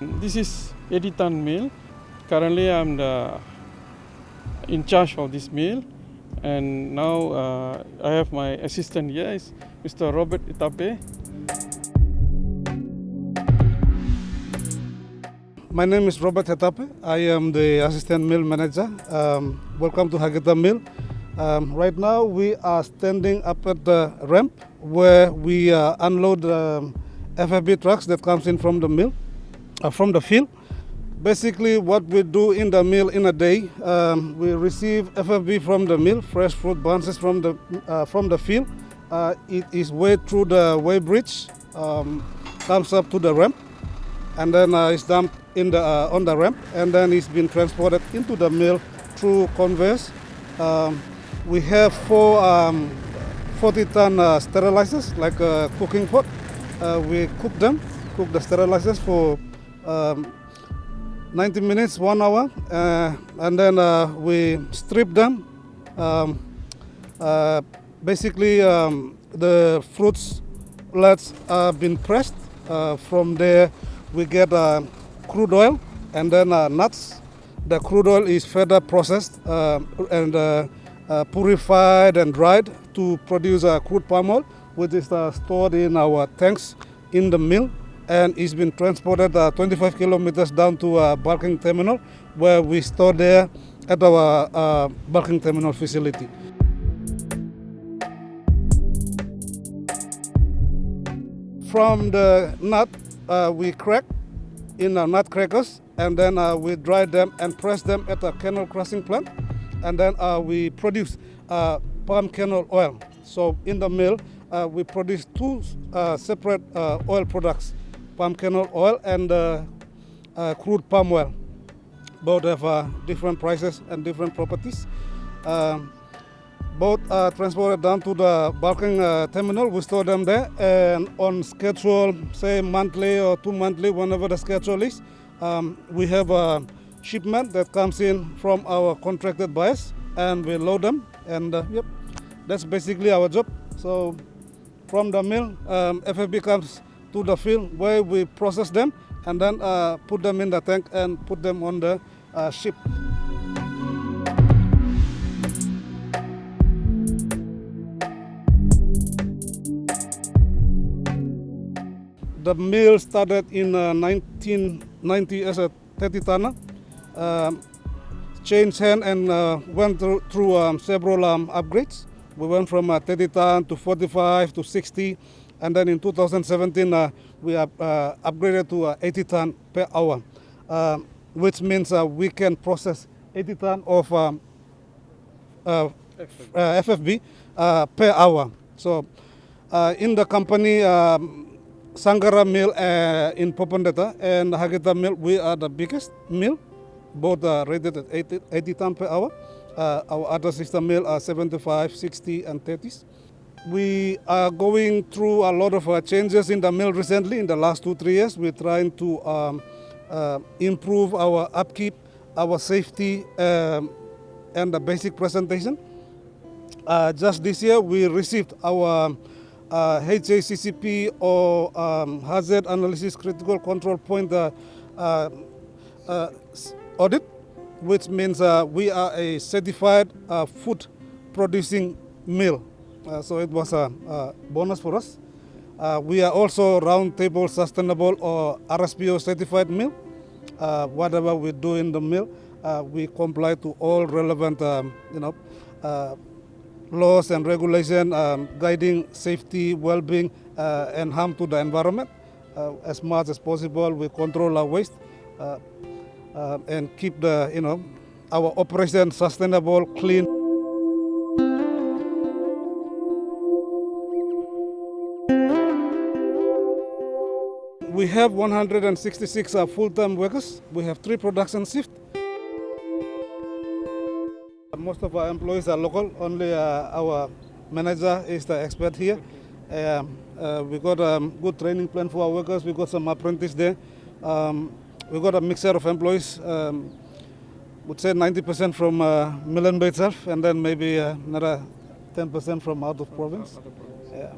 This is 80-ton mill. Currently, I'm in charge of this mill, and now I have my assistant here, is Mr. Robert Itape. My name is Robert Itape. I am the assistant mill manager. Welcome to Hagita Mill. Right now, we are standing up at the ramp where we unload FFB trucks that comes in from the mill, from the field. Basically, what we do in the mill in a day, we receive FFB from the mill, fresh fruit bunches from the field. It is weighed through the weigh bridge, comes up to the ramp, and then it's dumped on the ramp, and then it's been transported into the mill through conveyors. We have four 40-ton sterilizers, like a cooking pot. We cook the sterilizers for 90 minutes, 1 hour, and then we strip them. Basically, the fruits plants have been pressed. From there, we get crude oil and then nuts. The crude oil is further processed and purified and dried to produce crude palm oil, which is stored in our tanks in the mill, and it's been transported 25 kilometers down to a bulking terminal, where we store there at our bulking terminal facility. From the nut, we crack in nut crackers, and then we dry them and press them at a kernel crushing plant, and then we produce palm kernel oil. So in the mill, we produce two separate oil products: palm kernel oil and crude palm oil. Both have different prices and different properties. Both are transported down to the bulking terminal. We store them there, and on schedule, say monthly or 2 monthly, whenever the schedule is, we have a shipment that comes in from our contracted buyers, and we load them, and yep, that's basically our job. So from the mill, FFB comes to the field where we process them, and then put them in the tank and put them on the ship. The mill started in 1990 as a 30-tonner, changed hand and went through several upgrades. We went from 30-ton to 45 to 60, and then in 2017 we upgraded to 80-ton per hour, which means we can process 80 ton of FFB per hour. So in the company, Sangara Mill in Popondetta and Hagita Mill, we are the biggest mill. Both are rated at 80 ton per hour. Our other sister mill are 75, 60, and 30s. We are going through a lot of changes in the mill recently. In the last 2-3 years, we're trying to improve our upkeep, our safety, and the basic presentation. Just this year, we received our HACCP or Hazard Analysis Critical Control Point audit, which means we are a certified food producing mill. So it was a bonus for us. We are also Roundtable Sustainable or RSPO certified mill. Whatever we do in the mill, we comply to all relevant laws and regulations guiding safety, well-being, and harm to the environment. As much as possible, we control our waste and keep our operation sustainable, clean. We have 166 full-time workers. We have 3 production shifts. Most of our employees are local. Only our manager is the expert here. We got a good training plan for our workers. We got some apprentices there. We got a mixture of employees. Would say 90% from Milan by itself, and then maybe another 10% from out of province. Yeah.